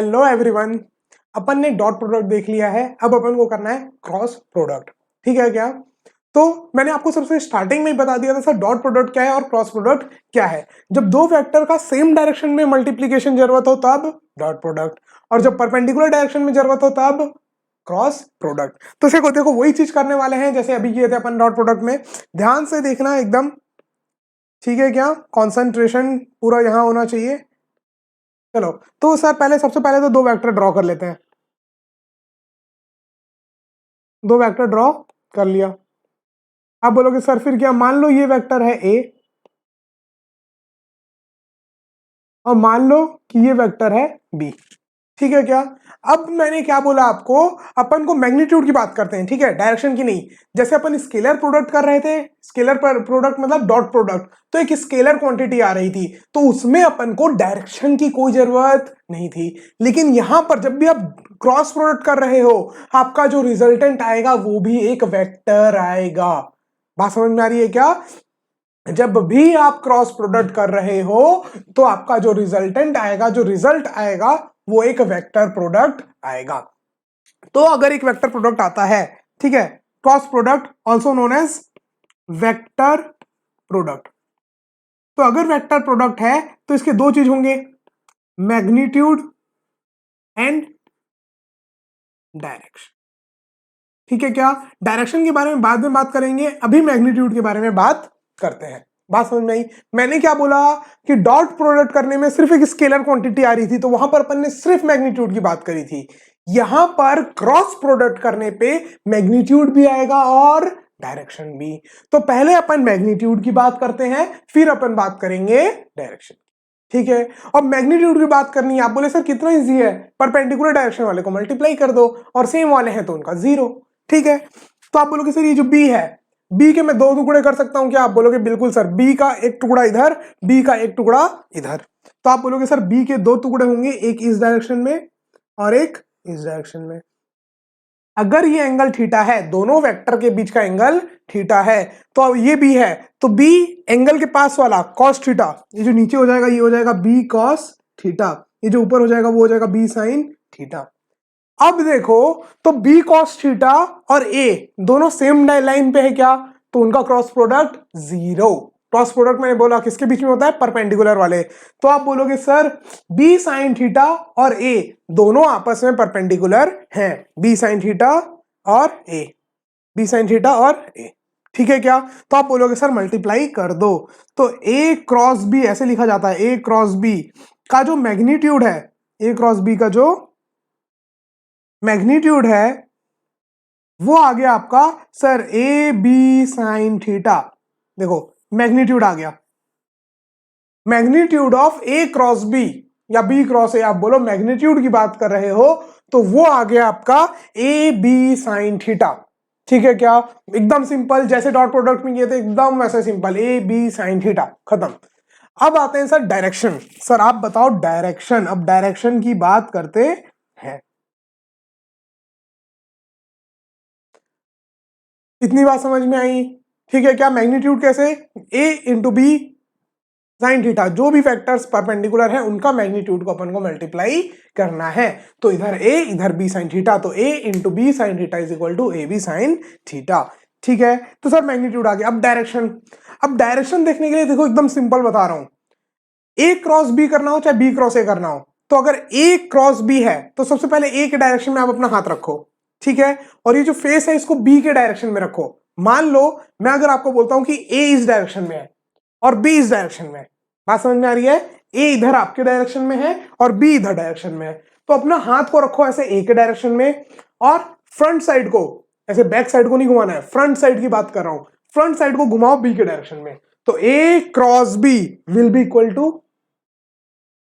Hello everyone. अपन ने dot product देख लिया है, अब अपन को करना है क्रॉस प्रोडक्ट। ठीक है क्या? तो मैंने आपको सबसे स्टार्टिंग में ही बता दिया था सर डॉट प्रोडक्ट क्या है और क्रॉस प्रोडक्ट क्या है। जब दो वेक्टर का सेम डायरेक्शन में मल्टीप्लीकेशन जरूरत हो तब डॉट प्रोडक्ट, और जब परपेंडिकुलर डायरेक्शन में जरूरत हो तब क्रॉस प्रोडक्ट। तो देखो वही चीज करने वाले हैं जैसे अभी किए थे अपन डॉट प्रोडक्ट में। ध्यान से देखना एकदम, ठीक है क्या? कॉन्सेंट्रेशन पूरा यहां होना चाहिए। चलो तो सर सबसे पहले तो दो वेक्टर ड्रॉ कर लेते हैं। दो वेक्टर ड्रॉ कर लिया। आप बोलोगे सर फिर क्या? मान लो ये वेक्टर है ए और मान लो कि ये वेक्टर है बी। ठीक है क्या? अब मैंने क्या बोला आपको, अपन को मैग्नीट्यूड की बात करते हैं, ठीक है, डायरेक्शन की नहीं। जैसे अपन स्केलर प्रोडक्ट कर रहे थे, स्केलर प्रोडक्ट मतलब डॉट प्रोडक्ट, तो एक स्केलर क्वांटिटी आ रही थी, तो उसमें अपन को डायरेक्शन की कोई जरूरत नहीं थी। लेकिन यहां पर जब भी आप क्रॉस प्रोडक्ट कर रहे हो, आपका जो रिजल्टेंट आएगा वो भी एक वेक्टर आएगा। बात समझ में आ रही है क्या? जब भी आप क्रॉस प्रोडक्ट कर रहे हो तो आपका जो रिजल्टेंट आएगा, जो रिजल्ट आएगा, वो एक वेक्टर प्रोडक्ट आएगा। तो अगर एक वेक्टर प्रोडक्ट आता है, ठीक है, cross product also known as vector product. तो अगर वेक्टर प्रोडक्ट है तो इसके दो चीज होंगे, मैग्नीट्यूड एंड डायरेक्शन। ठीक है क्या? डायरेक्शन के बारे में बाद में बात करेंगे, अभी मैग्नीट्यूड के बारे में बात करते हैं। बात समझ में आई? मैंने क्या बोला कि डॉट प्रोडक्ट करने में सिर्फ एक स्केलर क्वांटिटी आ रही थी, तो वहां पर अपन ने सिर्फ मैग्नीट्यूड की बात करी थी। यहां पर क्रॉस प्रोडक्ट करने पे मैग्नीट्यूड भी आएगा और डायरेक्शन भी। तो पहले अपन मैग्नीट्यूड की बात करते हैं, फिर अपन बात करेंगे डायरेक्शन। ठीक है? और मैग्नीट्यूड की बात करनी है, आप बोले सर कितना इजी है, परपेंडिकुलर डायरेक्शन वाले को मल्टीप्लाई कर दो और सेम वाले हैं तो उनका जीरो। ठीक है? तो आप बोलोगे सर ये जो बी है, बी के मैं दो टुकड़े कर सकता हूं क्या? आप बोलोगे बिल्कुल सर, बी का एक टुकड़ा इधर, बी का एक टुकड़ा इधर। तो आप बोलोगे सर बी के दो टुकड़े होंगे, एक इस डायरेक्शन में और एक इस डायरेक्शन में। अगर ये एंगल थीटा है, दोनों वेक्टर के बीच का एंगल थीटा है, तो अब ये बी है, तो बी एंगल के पास वाला कॉस थीटा, ये जो नीचे हो जाएगा ये हो जाएगा बी कॉस थीटा, ये जो ऊपर हो जाएगा वो हो जाएगा बी साइन थीटा। अब देखो तो बी कॉस थीटा और ए दोनों सेम लाइन पे है क्या? तो उनका cross product zero. Cross product मैंने बोला किसके बीच में होता है? परपेंडिकुलर वाले। तो आप बोलोगे सर बी साइन थीटा और ए दोनों आपस में परपेंडिकुलर हैं, बी साइन थीटा और ए, बी साइन थीटा और ए। ठीक है क्या? तो आप बोलोगे सर मल्टीप्लाई कर दो, तो ए क्रॉस बी ऐसे लिखा जाता है, ए क्रॉस बी का जो मैग्नीट्यूड है, ए क्रॉस बी का जो मैग्नीट्यूड है वो आ गया आपका sir A B sine theta. देखो मैग्नीट्यूड आ गया, magnitude of A cross B या बी क्रॉस ए, आप बोलो मैग्नीट्यूड की बात कर रहे हो तो वो आ गया आपका ए बी साइन थीटा। ठीक है क्या? एकदम सिंपल, जैसे डॉट प्रोडक्ट में किए थे एकदम वैसे simple, A B sine theta, खत्म। अब आते हैं सर डायरेक्शन। सर आप बताओ डायरेक्शन, अब डायरेक्शन की बात करते हैं। इतनी बात समझ में आई? ठीक है क्या? मैग्नीट्यूड कैसे? ए इंटू बी साइन थीटा, जो भी फैक्टर्स परपेंडिकुलर है उनका मैग्नीट्यूड को अपन को मल्टीप्लाई करना है। तो इधर ए इधर बी साइन थीटा, तो A into B sine theta is equal to A B sine theta. ठीक है? तो सर मैग्नीट्यूड आ गया। अब डायरेक्शन, अब डायरेक्शन देखने के लिए देखो एकदम सिंपल बता रहा हूं, ए क्रॉस बी करना हो चाहे बी क्रॉस ए करना हो, तो अगर ए क्रॉस बी है तो सबसे पहले ए के डायरेक्शन में आप अपना हाथ रखो, ठीक है, और ये जो फेस है इसको बी के डायरेक्शन में रखो। मान लो मैं अगर आपको बोलता हूं कि ए इस डायरेक्शन में है और बी इस डायरेक्शन में है, बात समझ में आ रही है? ए इधर आपके डायरेक्शन में है और बी इधर डायरेक्शन में है, तो अपना हाथ को रखो ऐसे ए के डायरेक्शन में और फ्रंट साइड को, ऐसे बैक साइड को नहीं घुमाना है, फ्रंट साइड की बात कर रहा हूं, फ्रंट साइड को घुमाओ बी के डायरेक्शन में, तो A cross B will be equal to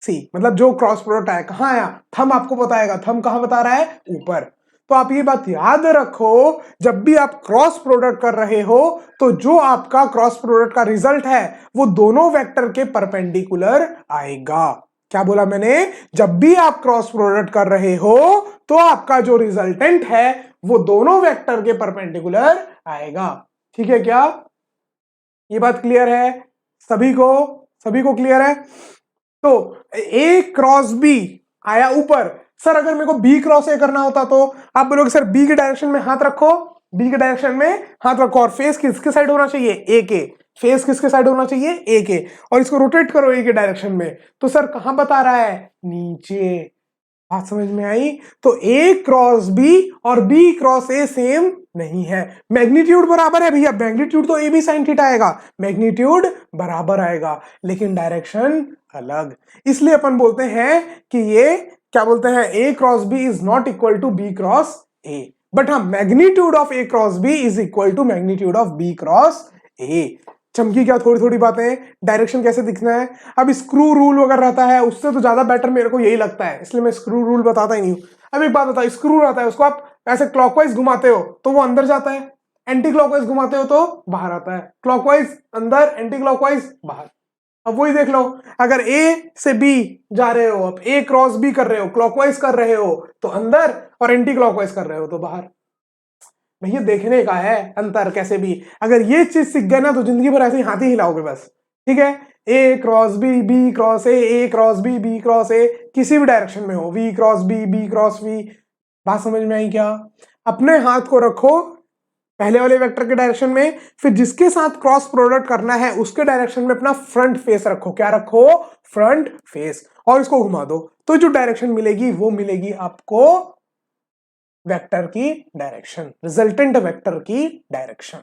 C. मतलब जो क्रॉस प्रोडक्ट आया कहां आया? थंब आपको बताएगा, थंब कहां बता रहा है? ऊपर। तो आप ये बात याद रखो, जब भी आप क्रॉस प्रोडक्ट कर रहे हो तो जो आपका क्रॉस प्रोडक्ट का रिजल्ट है वो दोनों वेक्टर के परपेंडिकुलर आएगा। क्या बोला मैंने? जब भी आप क्रॉस प्रोडक्ट कर रहे हो तो आपका जो रिजल्टेंट है वो दोनों वेक्टर के परपेंडिकुलर आएगा। ठीक है क्या? ये बात क्लियर है सभी को? सभी को क्लियर है? तो ए क्रॉस बी आया ऊपर, सर अगर मेरे को बी क्रॉस ए करना होता तो आप बोलोगे सर बी के डायरेक्शन में हाथ रखो, बी के डायरेक्शन में हाथ रखो और फेस किसके साइड होना चाहिए, ए के, फेस किसके साइड होना चाहिए, ए के, और इसको रोटेट करो ए के डायरेक्शन में, तो सर कहां बता रहा है, नीचे। बात समझ में आई? तो ए क्रॉस बी और बी क्रॉस ए सेम नहीं है, मैग्नीट्यूड बराबर है भैया, मैग्नीट्यूड तो ए बी साइन थीटा आएगा, मैग्नीट्यूड बराबर आएगा लेकिन डायरेक्शन अलग, इसलिए अपन बोलते हैं कि ये क्या बोलते हैं, A cross B is not equal to B cross A, but हाँ magnitude of A cross B is equal to magnitude of B cross A. चमकी क्या थोड़ी थोड़ी बातें, डायरेक्शन कैसे दिखना है। अब स्क्रू रूल अगर रहता है उससे तो ज्यादा बेटर मेरे को यही लगता है, इसलिए मैं स्क्रू रूल बताता ही नहीं हूं। अब एक बात बताओ, स्क्रू रहता है उसको आप ऐसे क्लॉकवाइज घुमाते हो तो वो अंदर जाता है, एंटी क्लॉकवाइज घुमाते हो तो बाहर आता है, क्लॉकवाइज अंदर, एंटी क्लॉकवाइज बाहर। अब वही देख लो, अगर ए से बी जा रहे हो, अब ए क्रॉस बी कर रहे हो, क्लॉकवाइज कर रहे हो तो अंदर और एंटी क्लॉकवाइज कर रहे हो तो बाहर। भैया देखने का है अंतर कैसे भी, अगर ये चीज सीख गए ना तो जिंदगी भर ऐसे ही हाथ ही हिलाओगे बस, ठीक है। A cross B, B cross A cross B, B cross A, किसी भी डायरेक्शन में हो, V cross B, B cross V. बात समझ में आई क्या? अपने हाथ को रखो पहले वाले वेक्टर के डायरेक्शन में, फिर जिसके साथ क्रॉस प्रोडक्ट करना है उसके डायरेक्शन में अपना फ्रंट फेस रखो, क्या रखो, फ्रंट फेस, और इसको घुमा दो तो जो डायरेक्शन मिलेगी वो मिलेगी आपको वेक्टर की डायरेक्शन, रिजल्टेंट वेक्टर की डायरेक्शन।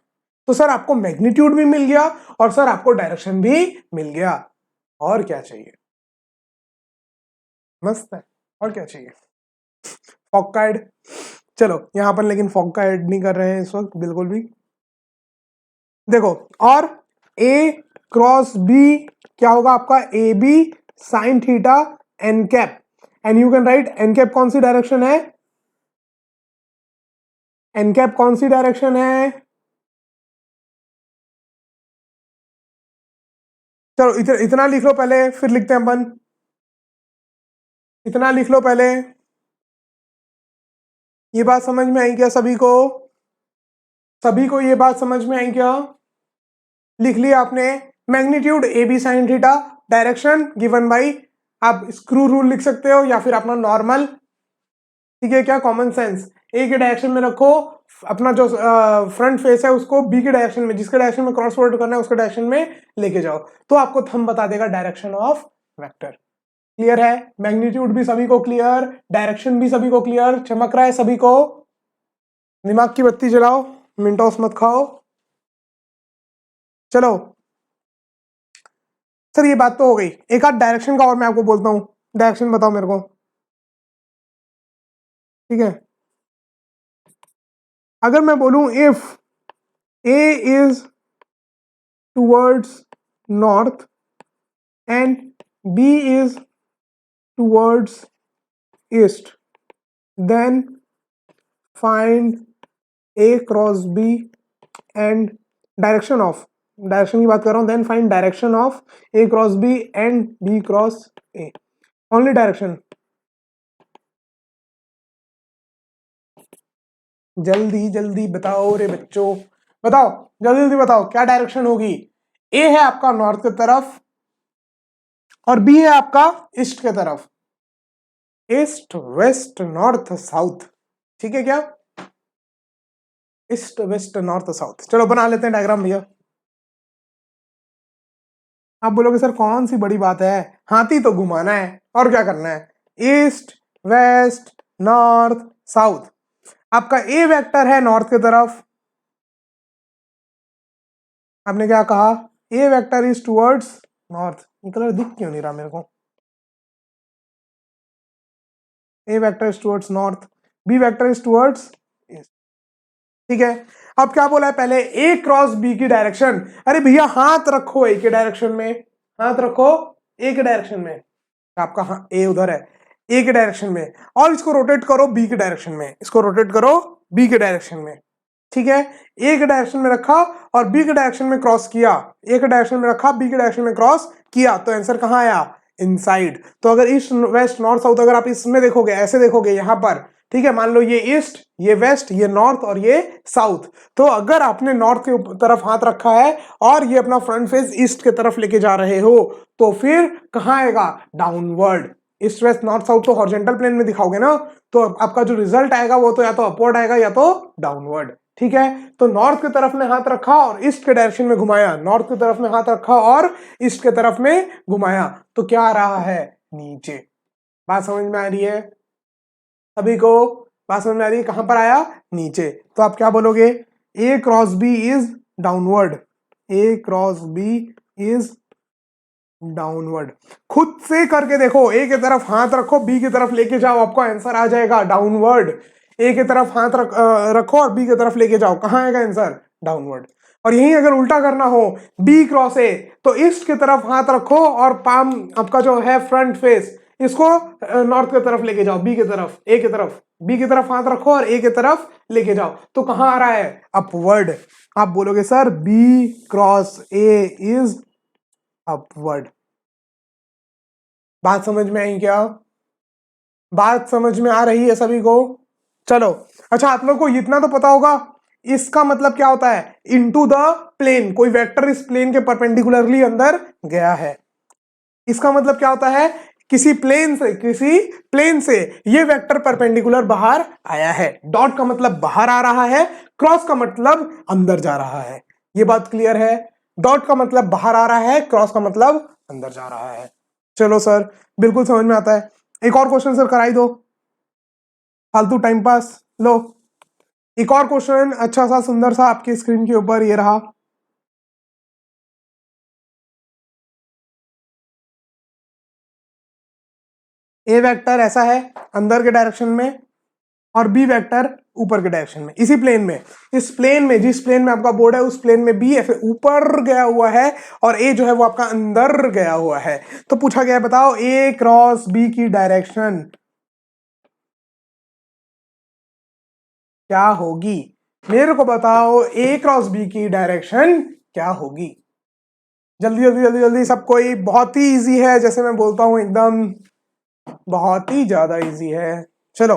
तो सर आपको मैग्नीट्यूड भी मिल गया और सर आपको डायरेक्शन भी मिल गया, और क्या चाहिए, मस्त है, और क्या चाहिए। फॉग का ऐड, चलो यहां पर लेकिन फॉग का ऐड नहीं कर रहे हैं इस वक्त बिल्कुल भी। देखो, और ए क्रॉस बी क्या होगा आपका, A B sine theta N cap, and you can write N cap कौन सी डायरेक्शन है, एन कैप कौन सी डायरेक्शन है, चलो इतना लिख लो पहले फिर लिखते हैं अपन, इतना लिख लो पहले। ये बात समझ में आई क्या सभी को, सभी को ये बात समझ में आई क्या? लिख लिया आपने, magnitude A B sine theta, direction given by, आप स्क्रू रूल लिख सकते हो या फिर अपना नॉर्मल, ठीक है क्या, कॉमन सेंस। ए के डायरेक्शन में रखो, अपना जो फ्रंट फेस है उसको बी के डायरेक्शन में, जिसके डायरेक्शन में क्रॉस प्रोडक्ट करना है उसके डायरेक्शन में लेके जाओ, तो आपको थंब बता देगा डायरेक्शन ऑफ वेक्टर। क्लियर है? मैग्नीट्यूड भी सभी को क्लियर, डायरेक्शन भी सभी को क्लियर, चमक रहा है सभी को? दिमाग की बत्ती जलाओ, मिंटोस मत खाओ। चलो सर ये बात तो हो गई, एक आध डायरेक्शन का और मैं आपको बोलता हूं, डायरेक्शन बताओ मेरे को, ठीक है। अगर मैं बोलूं if A is towards north and B is towards east, then find A cross B and direction of, direction की बात कर रहा हूं, then find direction of A cross B and B cross A, only direction. जल्दी जल्दी बताओ रे बच्चों, बताओ जल्दी जल्दी बताओ क्या डायरेक्शन होगी। ए है आपका नॉर्थ की तरफ और बी है आपका ईस्ट की तरफ, ईस्ट वेस्ट नॉर्थ साउथ, ठीक है क्या, ईस्ट वेस्ट नॉर्थ साउथ। चलो बना लेते हैं डायग्राम भैया। आप बोलोगे सर कौन सी बड़ी बात है, हाथी तो घुमाना है और क्या करना है, ईस्ट वेस्ट नॉर्थ साउथ। आपका ए वेक्टर है नॉर्थ की तरफ, आपने क्या कहा, A vector is towards north, ये कलर दिख क्यों नहीं रहा मेरे को, A vector is towards north, B vector is towards east, ठीक है। अब क्या बोला है पहले, ए क्रॉस बी की डायरेक्शन, अरे भैया हाथ रखो ए के डायरेक्शन में, हाथ रखो ए के डायरेक्शन में, आपका हाँ ए उधर है, ए के डायरेक्शन में, और इसको रोटेट करो बी के डायरेक्शन में, इसको रोटेट करो बी के डायरेक्शन में, ठीक है। ए के डायरेक्शन में रखा और बी के डायरेक्शन में क्रॉस किया, ए के डायरेक्शन में रखा बी के डायरेक्शन में क्रॉस किया, तो आंसर कहां आया, इनसाइड। तो अगर ईस्ट वेस्ट नॉर्थ साउथ अगर आप इसमें देखोगे, ऐसे देखोगे यहां पर, ठीक है, मान लो ये ईस्ट, ये वेस्ट, ये नॉर्थ और ये साउथ, तो अगर आपने नॉर्थ की तरफ हाथ रखा है और ये अपना फ्रंट फेस ईस्ट की तरफ लेके जा रहे हो तो फिर कहां आएगा, downward, east west north south तो हॉरिजॉन्टल प्लेन में दिखाओगे ना, तो आपका जो रिजल्ट आएगा वो तो या तो अपवर्ड आएगा या तो डाउनवर्ड। ठीक है, तो नॉर्थ की तरफ में हाथ रखा और ईस्ट के डायरेक्शन में घुमाया, नॉर्थ की तरफ में हाथ रखा और ईस्ट के तरफ में घुमाया, तो क्या आ रहा है, नीचे। बात समझ में आ रही है सभी को? बात समझ में आ रही है? कहां पर आया, नीचे। तो आप क्या बोलोगे, A cross B is downward, A cross B is downward. खुद से करके देखो, ए की तरफ हाथ रखो, बी की तरफ लेके जाओ, आपको आंसर आ जाएगा डाउनवर्ड। ए की तरफ हाथ रखो और बी की तरफ लेके जाओ, कहां आएगा आंसर, डाउनवर्ड। और यही अगर उल्टा करना हो, बी क्रॉस ए, तो ईस्ट की तरफ हाथ रखो और पाम आपका जो है फ्रंट फेस, इसको नॉर्थ की तरफ लेके जाओ, बी की तरफ, ए की तरफ, बी की तरफ हाथ रखो और ए की तरफ लेके जाओ, तो कहां आ रहा है, अपवर्ड। आप बोलोगे sir B cross A is upward. बात समझ में आई क्या? बात समझ में आ रही है सभी को? चलो, अच्छा आप लोग को इतना तो पता होगा, इसका मतलब क्या होता है, इनटू द प्लेन, कोई वेक्टर इस प्लेन के परपेंडिकुलरली अंदर गया है, इसका मतलब क्या होता है, किसी प्लेन से ये वेक्टर परपेंडिकुलर बाहर आया है। डॉट का मतलब बाहर आ रहा है, क्रॉस का मतलब अंदर जा रहा है। ये बात क्लियर है? डॉट का मतलब बाहर आ रहा है, क्रॉस का मतलब अंदर जा रहा है। चलो सर, बिल्कुल समझ में आता है। एक और क्वेश्चन सर कराई दो, फालतू टाइम पास। लो एक और क्वेश्चन अच्छा सा सुंदर सा आपकी स्क्रीन के ऊपर ये रहा। ए वेक्टर ऐसा है अंदर के डायरेक्शन में और बी वेक्टर ऊपर के डायरेक्शन में, इसी प्लेन में, इस प्लेन में, जिस प्लेन में आपका बोर्ड है उस प्लेन में बी ऐसे ऊपर गया हुआ है और ए जो है वो आपका अंदर गया हुआ है। तो पूछा गया है, बताओ ए क्रॉस बी की डायरेक्शन क्या होगी, मेरे को बताओ ए क्रॉस बी की डायरेक्शन क्या होगी। जल्दी जल्दी जल्दी जल्दी, सब कोई, बहुत ही इजी है, जैसे मैं बोलता हूं एकदम बहुत ही ज्यादा इजी है। चलो,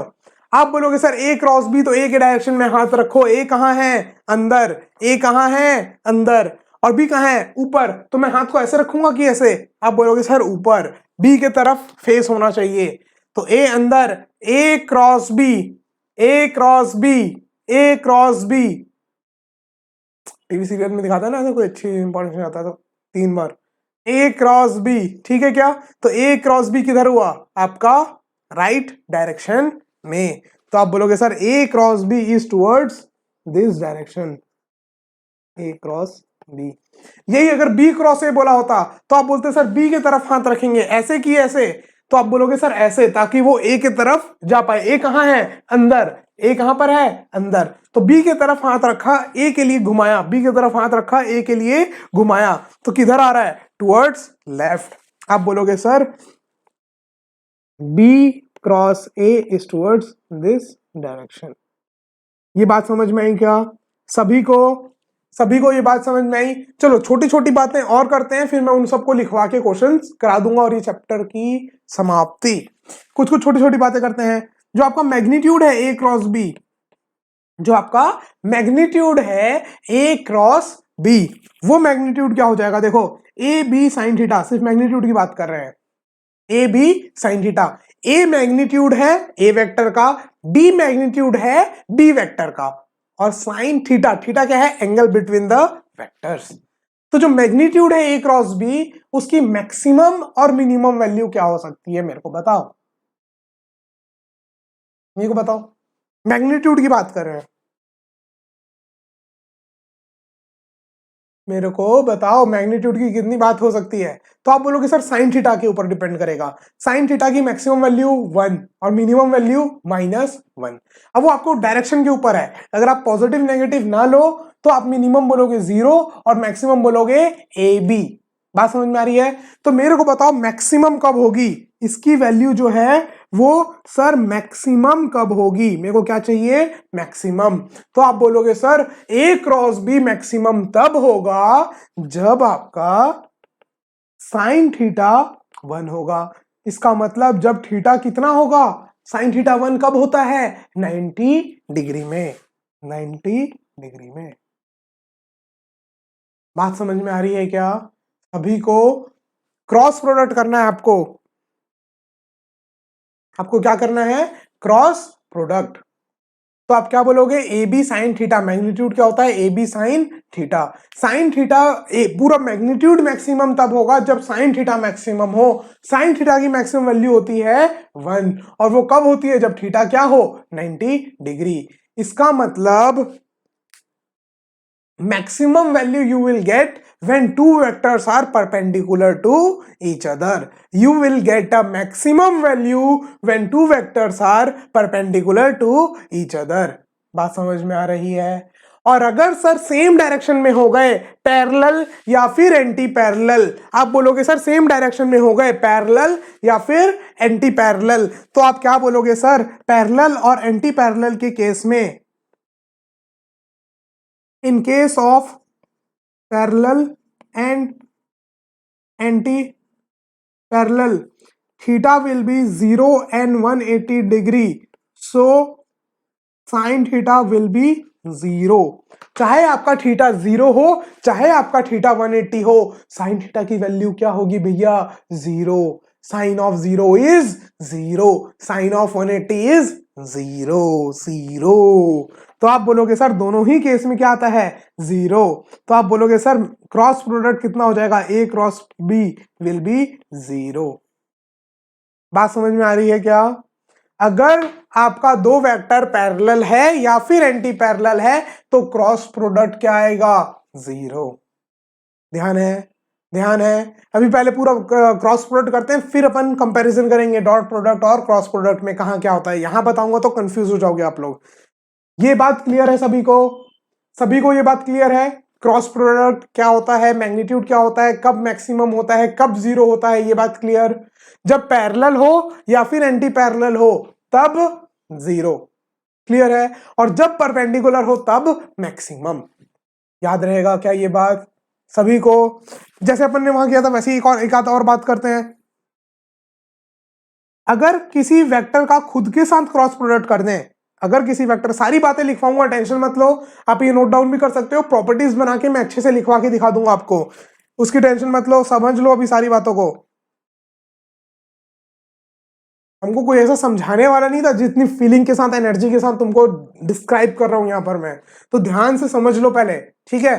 आप बोलोगे सर ए क्रॉस बी, तो ए के डायरेक्शन में हाथ रखो, ए कहां है, अंदर, ए कहां है, अंदर, और बी कहां है, ऊपर, तो मैं हाथ को ऐसे रखूंगा कि ऐसे? आप बोलोगे सर ऊपर, बी के तरफ फेस होना चाहिए, तो ए अंदर, ए क्रॉस बी, ए क्रॉस बी, ए क्रॉस बी। टीवी सीरियल में दिखाता है ना, ऐसा कोई अच्छी इंपॉर्टेंस आता है तो 3 बार ए क्रॉस बी, ठीक है क्या? तो ए क्रॉस बी किधर हुआ, आपका राइट डायरेक्शन में। तो आप बोलोगे sir A cross B is towards this direction, A cross B. यही अगर बी क्रॉस ए बोला होता तो आप बोलते सर बी की तरफ हाथ रखेंगे, ऐसे कि ऐसे? तो आप बोलोगे सर ऐसे, ताकि वो ए की तरफ जा पाए। ए कहां है, अंदर, ए कहां पर है, अंदर, तो बी की तरफ हाथ रखा, ए के लिए घुमाया, बी की तरफ हाथ रखा, ए के लिए घुमाया, तो किधर आ रहा है, टुवर्ड्स लेफ्ट। आप बोलोगे sir B cross A is towards this direction. ये बात समझ में आई क्या सभी को? सभी को ये बात समझ में आई? चलो छोटी छोटी बातें और करते हैं, फिर मैं उन सबको लिखवा के क्वेश्चंस करा दूंगा और ये चैप्टर की समाप्ति। कुछ कुछ छोटी छोटी बातें करते हैं। जो आपका मैग्नीट्यूड है ए क्रॉस बी, जो आपका मैग्नीट्यूड है ए क्रॉस बी, वो मैग्नीट्यूड क्या हो जाएगा, देखो ए बी साइन थीटा, सिर्फ मैग्नीट्यूड की बात कर रहे हैं, A B sine theta. A magnitude है ए वेक्टर का, बी मैग्नीट्यूड है बी वेक्टर का, और साइन थीटा, थीटा क्या है, एंगल बिटवीन द वेक्टर्स। तो जो मैग्नीट्यूड है ए क्रॉस बी, उसकी मैक्सिमम और मिनिमम वैल्यू क्या हो सकती है, मेरे को बताओ, मेरे को बताओ, मैग्नीट्यूड की बात कर रहे हैं, मेरे को बताओ मैग्नीट्यूड की कितनी बात हो सकती है। तो आप बोलोगे सर साइन थीटा के ऊपर डिपेंड करेगा, साइन थीटा की मैक्सिमम वैल्यू 1 और मिनिमम वैल्यू -1। अब वो आपको डायरेक्शन के ऊपर है, अगर आप पॉजिटिव नेगेटिव ना लो तो आप मिनिमम बोलोगे 0 और मैक्सिमम बोलोगे ए बी। बात समझ में आ रही है? तो मेरे को बताओ मैक्सिमम कब होगी, इसकी वैल्यू जो है वो सर मैक्सिमम कब होगी, मेरे को क्या चाहिए, मैक्सिमम। तो आप बोलोगे sir A cross B maximum तब होगा जब आपका साइन थीटा 1 होगा। इसका मतलब जब थीटा कितना होगा, साइन थीटा 1 कब होता है, 90 डिग्री में, 90 डिग्री में। बात समझ में आ रही है क्या? अभी को क्रॉस प्रोडक्ट करना है आपको, आपको क्या करना है, क्रॉस प्रोडक्ट। तो आप क्या बोलोगे, A B sine theta, magnitude क्या होता है, A B sine theta. Sine theta पूरा मैग्नीट्यूड मैक्सिमम तब होगा जब साइन थीटा मैक्सिमम हो। साइन थीटा की मैक्सिमम वैल्यू होती है 1, और वो कब होती है, जब थीटा क्या हो, 90 डिग्री। इसका मतलब maximum value you will get when two vectors are perpendicular to each other. You will get a maximum value when two vectors are perpendicular to each other. बात समझ में आ रही है। और अगर सर सेम डायरेक्शन में हो गए, पैरेलल या फिर एंटी पैरेलल, आप बोलोगे सर सेम डायरेक्शन में हो गए पैरेलल या फिर एंटी पैरेलल, तो आप क्या बोलोगे सर, पैरेलल और एंटी पैरेलल के केस में, in case of parallel and anti-parallel, theta will be 0 and 180 degree, so sin theta will be 0। चाहे आपका थीटा 0 हो, चाहे आपका थीटा 180 हो, साइन थीटा की वैल्यू क्या होगी भैया, 0। Sine of 0 is 0, sine of 180 is 0, 0। तो आप बोलोगे सर दोनों ही केस में क्या आता है, 0। तो आप बोलोगे सर क्रॉस प्रोडक्ट कितना हो जाएगा, ए क्रॉस बी विल बी 0। बात समझ में आ रही है क्या? अगर आपका दो वेक्टर पैरेलल है या फिर एंटी पैरेलल है तो क्रॉस प्रोडक्ट क्या आएगा, 0। ध्यान है, ध्यान है। अभी पहले पूरा क्रॉस प्रोडक्ट करते हैं, फिर अपन कंपैरिजन करेंगे डॉट प्रोडक्ट और क्रॉस प्रोडक्ट में कहां क्या होता है। यहां बताऊंगा तो कंफ्यूज हो जाओगे आप लोग। ये बात क्लियर है सभी को? सभी को ये बात क्लियर है, क्रॉस प्रोडक्ट क्या होता है, मैग्नीट्यूड क्या होता है, कब मैक्सिमम होता है, कब 0 होता है, ये बात क्लियर। जब पैरेलल हो या फिर एंटी पैरेलल हो तब 0, क्लियर है। और जब परपेंडिकुलर हो तब मैक्सिमम। याद रहेगा क्या ये बात सभी को? जैसे अपन ने वहां किया था वैसे ही एक आध और बात करते हैं। अगर किसी वेक्टर का खुद के साथ क्रॉस प्रोडक्ट कर दें, अगर किसी वेक्टर, सारी बातें लिखवाऊंगा, टेंशन मत लो, आप ये नोट डाउन भी कर सकते हो, प्रॉपर्टीज बना के मैं अच्छे से लिखवा के दिखा दूंगा आपको, उसकी टेंशन मत लो, समझ लो अभी सारी बातों को। हमको कोई ऐसा समझाने वाला नहीं था, जितनी फीलिंग के साथ, एनर्जी के साथ तुमको डिस्क्राइब कर रहा हूं यहां पर मैं, तो ध्यान से समझ लो पहले, ठीक है।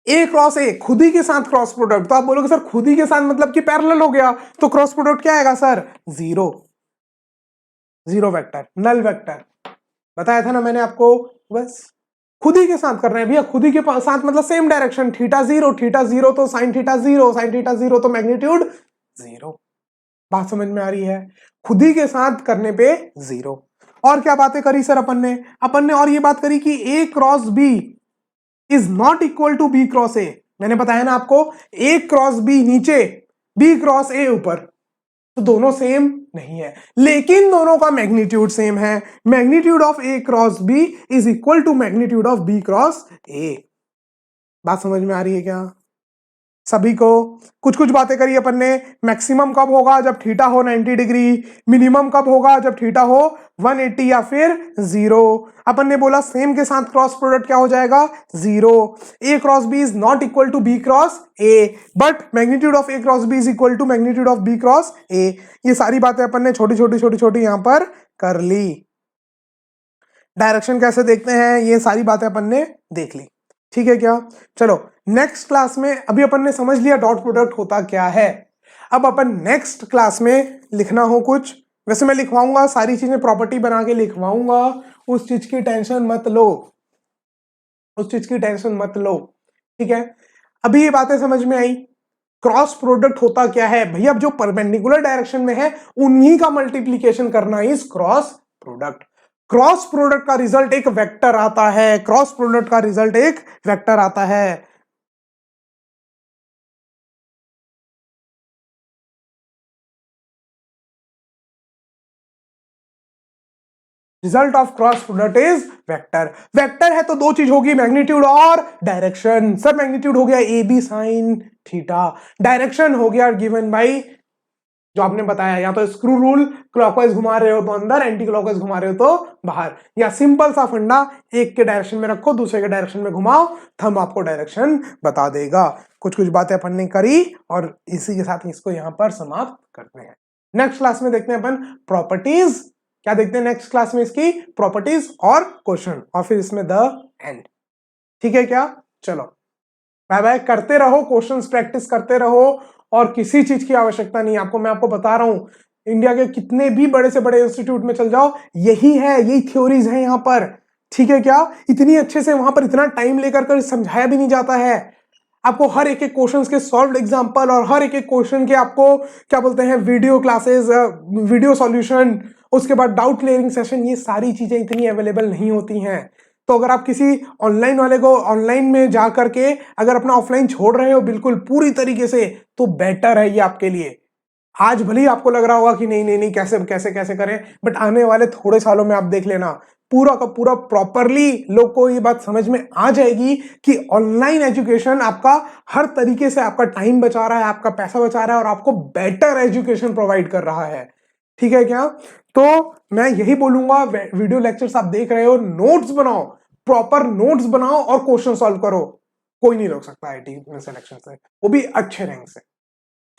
ए क्रॉस ए, खुद ही के साथ क्रॉस प्रोडक्ट, तो आप बोलोगे सर खुद ही के साथ मतलब कि पैरेलल हो गया, तो क्रॉस प्रोडक्ट क्या आएगा सर, 0, 0 वेक्टर, नल वेक्टर। बताया था ना मैंने आपको, बस खुद ही के साथ कर रहे हैं भैया, खुद ही के साथ मतलब सेम डायरेक्शन, थीटा 0, थीटा 0 तो साइन थीटा 0, साइन थीटा 0 तो मैग्नीट्यूड 0। बात समझ में आ रही है? खुद ही के साथ करने पे 0। और क्या बातें करी सर अपन ने और ये बात करी कि A cross B is not equal to B cross A. मैंने बताया ना आपको, ए क्रॉस बी नीचे, बी क्रॉस ए ऊपर, तो दोनों सेम नहीं है, लेकिन दोनों का मैग्नीट्यूड सेम है। Magnitude of A cross B is equal to magnitude of B cross A. बात समझ में आ रही है क्या सभी को? कुछ कुछ बातें करी अपन ने। मैक्सिमम कब होगा, जब थीटा हो 90 डिग्री। मिनिमम कब होगा, जब थीटा हो 180 या फिर 0। अपन ने बोला सेम के साथ क्रॉस प्रोडक्ट क्या हो जाएगा, 0। A cross B is not equal to B cross A, but magnitude of A cross B is equal to magnitude of B cross A. ये सारी बातें अपन ने छोटी छोटी छोटी छोटी यहां पर कर ली। डायरेक्शन कैसे देखते हैं, ये सारी बातें अपन ने देख ली, ठीक है क्या? चलो नेक्स्ट क्लास में, अभी अपन ने समझ लिया डॉट प्रोडक्ट होता क्या है। अब अपन नेक्स्ट क्लास में लिखना हो कुछ, वैसे मैं लिखवाऊंगा सारी चीजें, प्रॉपर्टी बना के लिखवाऊंगा, उस चीज की टेंशन मत लो, उस चीज की टेंशन मत लो, ठीक है। अभी ये बातें समझ में आई, क्रॉस प्रोडक्ट होता क्या है भैया, जो परपेंडिकुलर डायरेक्शन में है उन्हीं का मल्टीप्लीकेशन करना is cross product. Cross product का रिजल्ट एक वेक्टर आता है, क्रॉस प्रोडक्ट का रिजल्ट एक वेक्टर आता है। Result of cross product is vector. Vector है तो दो चीज होगी, मैग्नीट्यूड और डायरेक्शन। सर मैग्नीट्यूड हो गया A B sine theta, direction हो गया गिवन बाई जो आपने बताया, या तो स्क्रू रूल, क्लॉकवाइज घुमा रहे हो तो अंदर, एंटी क्लॉकवाइज घुमा रहे हो तो बाहर, या सिंपल सा फंडा, एक के डायरेक्शन में रखो दूसरे के डायरेक्शन में घुमाओ, थंब आपको डायरेक्शन बता देगा। कुछ कुछ बातें अपन ने करी और इसी के साथ इसको यहां पर समाप्त करते हैं। नेक्स्ट क्लास में देखते हैं अपन प्रॉपर्टीज, क्या देखते हैं नेक्स्ट क्लास में, इसकी प्रॉपर्टीज और क्वेश्चन, और फिर इसमें द एंड। ठीक है क्या? चलो बाय बाय, करते रहो क्वेश्चंस, प्रैक्टिस करते रहो, और किसी चीज की आवश्यकता नहीं आपको, मैं आपको बता रहा हूं, इंडिया के कितने भी बड़े से बड़े इंस्टीट्यूट में चल जाओ, यही है, यही थ्योरीज है यहाँ पर। ठीक है क्या? इतनी अच्छे से वहां पर इतना टाइम लेकर कर समझाया भी नहीं जाता है आपको, हर एक एक क्वेश्चन के सॉल्व्ड एग्जांपल, और हर एक एक क्वेश्चन के आपको क्या बोलते हैं वीडियो क्लासेस, वीडियो सॉल्यूशन, उसके बाद डाउट क्लियरिंग सेशन, ये सारी चीजें इतनी अवेलेबल नहीं होती हैं। तो अगर आप किसी ऑनलाइन वाले को ऑनलाइन में जा करके अगर अपना ऑफलाइन छोड़ रहे हो बिल्कुल पूरी तरीके से, तो बेटर है ये आपके लिए। आज भले ही आपको लग रहा होगा कि नहीं नहीं नहीं कैसे कैसे कैसे करें, बट आने वाले थोड़े सालों में आप देख लेना, पूरा का पूरा प्रॉपरली लोग को ये बात समझ में आ जाएगी कि ऑनलाइन एजुकेशन आपका हर तरीके से आपका टाइम बचा रहा है, आपका पैसा बचा रहा है, और आपको बेटर एजुकेशन प्रोवाइड कर रहा है। ठीक है क्या? तो मैं यही बोलूंगा, वीडियो लेक्चर्स आप देख रहे हो, नोट्स बनाओ, प्रॉपर नोट्स बनाओ और क्वेश्चन सॉल्व करो, कोई नहीं रोक सकता आईटी में सिलेक्शन से, वो भी अच्छे रैंक से।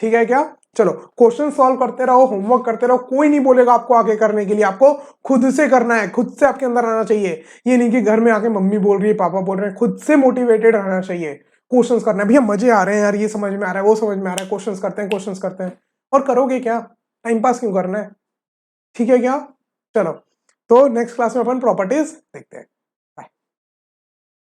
ठीक है क्या? चलो क्वेश्चन सॉल्व करते रहो, होमवर्क करते रहो, कोई नहीं बोलेगा आपको आगे करने के लिए, आपको खुद से करना है, खुद से आपके अंदर आना चाहिए। ये नहीं कि घर में आके मम्मी बोल रही है, पापा बोल रहे हैं, खुद से मोटिवेटेड रहना चाहिए। क्वेश्चंस करना है, भैया मजे आ रहे हैं यार, ये समझ में आ रहा है, वो समझ में आ रहा है, क्वेश्चंस करते हैं, क्वेश्चंस करते हैं, और करोगे क्या? टाइम पास क्यों करना है? ठीक है क्या? चलो, तो नेक्स्ट क्लास में अपन प्रॉपर्टीज देखते हैं।